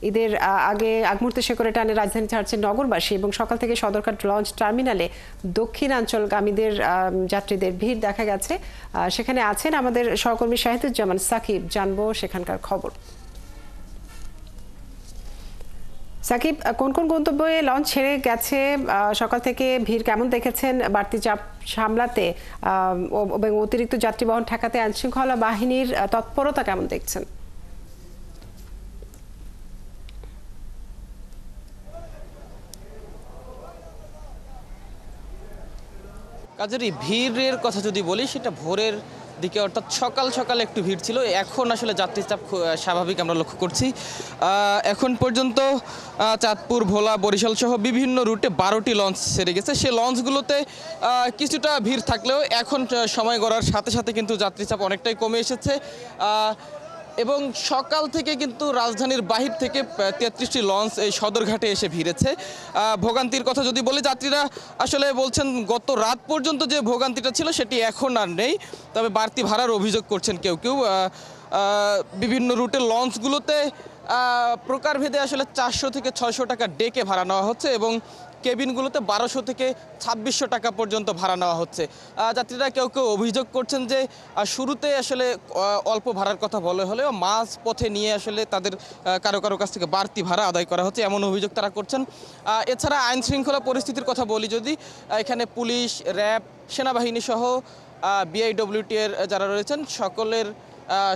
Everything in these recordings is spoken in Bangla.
ঈদের আগে আগমুহূর্তে শেকড়ে টানে রাজধানী ছাড়ছে নগরবাসী এবং সকাল থেকে সদরঘাট লঞ্চ টার্মিনালে দক্ষিণাঞ্চলগামীদের যাত্রীদের ভিড় দেখা গেছে। সেখানে আছেন আমাদের সহকর্মী শাহিদুজ্জামান সাকিব, জানবো সেখানকার খবর। সাকিব, কোন কোন গন্তব্যে লঞ্চ ছেড়ে গেছে, সকাল থেকে ভিড় কেমন দেখেছেন, বাড়তি চাপ সামলাতে এবং অতিরিক্ত যাত্রী বহন ঠেকাতে আইনশৃঙ্খলা বাহিনীর তৎপরতা কেমন দেখছেন? কাজের ভিড়ের কথা যদি বলি, সেটা ভোরের দিকে অর্থাৎ সকাল সকাল একটু ভিড় ছিল। এখন আসলে যাত্রী চাপ স্বাভাবিক আমরা লক্ষ্য করছি। এখন পর্যন্ত চাঁদপুর, ভোলা, বরিশাল সহ বিভিন্ন রুটে 12টি লঞ্চ ছেড়ে গেছে। সেই লঞ্চগুলোতে কিছুটা ভিড় থাকলেও এখন সময় গড়ার সাথে সাথে কিন্তু যাত্রী চাপ অনেকটাই কমে এসেছে। এবং সকাল থেকে কিন্তু রাজধানীর বাহির থেকে 33টি লঞ্চ এই সদরঘাটে এসে ভিড়েছে। ভোগান্তির কথা যদি বলি, যাত্রীরা আসলে বলছেন গত রাত পর্যন্ত যে ভোগান্তিটা ছিল সেটি এখন আর নেই, তবে বাড়তি ভাড়ার অভিযোগ করছেন কেউ কেউ। বিভিন্ন রুটের লঞ্চগুলোতে প্রকারভেদে আসলে 400 থেকে 600 টাকা ডেকে ভাড়া নেওয়া হচ্ছে এবং কেবিনগুলোতে 1200 থেকে 2600 টাকা পর্যন্ত ভাড়া নেওয়া হচ্ছে। যাত্রীরা কেউ কেউ অভিযোগ করছেন যে শুরুতে আসলে অল্প ভাড়ার কথা বলে হলেও মাঝ পথে নিয়ে আসলে তাদের কারো কারো কাছ থেকে বাড়তি ভাড়া আদায় করা হচ্ছে, এমন অভিযোগ তারা করছেন। এছাড়া আইন শৃঙ্খলা পরিস্থিতির কথা বলি যদি, এখানে পুলিশ, র্যাব, সেনাবাহিনী সহ বিআইডব্লিউটি এর যারা রয়েছেন সকলের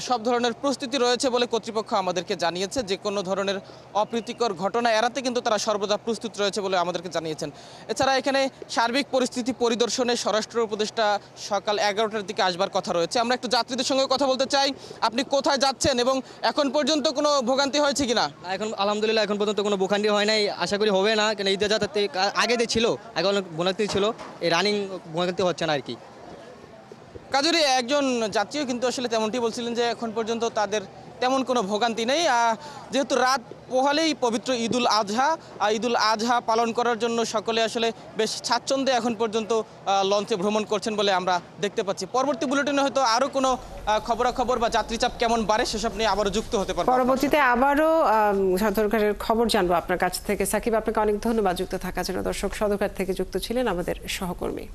সব ধরনের প্রস্তুতি রয়েছে বলে কর্তৃপক্ষ আমাদেরকে জানিয়েছে। যে কোনো ধরনের অপ্রীতিকর ঘটনা এড়াতে কিন্তু তারা সর্বদা প্রস্তুত রয়েছে বলে আমাদেরকে জানিয়েছেন। এছাড়া এখানে সার্বিক পরিস্থিতি পরিদর্শনে স্বরাষ্ট্র উপদেষ্টা সকাল 11টার দিকে আসবার কথা রয়েছে। আমরা একটু যাত্রীদের সঙ্গে কথা বলতে চাই। আপনি কোথায় যাচ্ছেন এবং এখন পর্যন্ত কোনো ভোগান্তি হয়েছে কিনা? এখন আলহামদুলিল্লাহ এখন পর্যন্ত কোনো ভোগান্তি হয় নাই, আশা করি হবে না, কেন ঈদের যাতায়াতে আগে যে ছিল আগে অনেক ভোগান্তি ছিল, এই রানিং ভোগান্তি হচ্ছে না আর কি। কাজুরি একজন যাত্রীও কিন্তু আসলে তেমনটি বলছিলেন যে এখন পর্যন্ত তাদের তেমন কোনো ভোগান্তি নেই। যেহেতু রাত পোহালেই পবিত্র ঈদুল আজহা পালন করার জন্য সকলে আসলে বেশ স্বাচ্ছন্দ্যে এখন পর্যন্ত লঞ্চে ভ্রমণ করছেন বলে আমরা দেখতে পাচ্ছি। পরবর্তী বুলেটিনে হয়তো আরও কোনো খবরাখবর বা যাত্রীচাপ কেমন বাড়ে সেসব নিয়ে আবারও যুক্ত হতে পারবো। পরবর্তীতে আবারও সদরঘাটের খবর জানবো আপনার কাছ থেকে। সাকিব, আপনাকে অনেক ধন্যবাদ যুক্ত থাকার জন্য। দর্শক, সদরঘাট থেকে যুক্ত ছিলেন আমাদের সহকর্মী।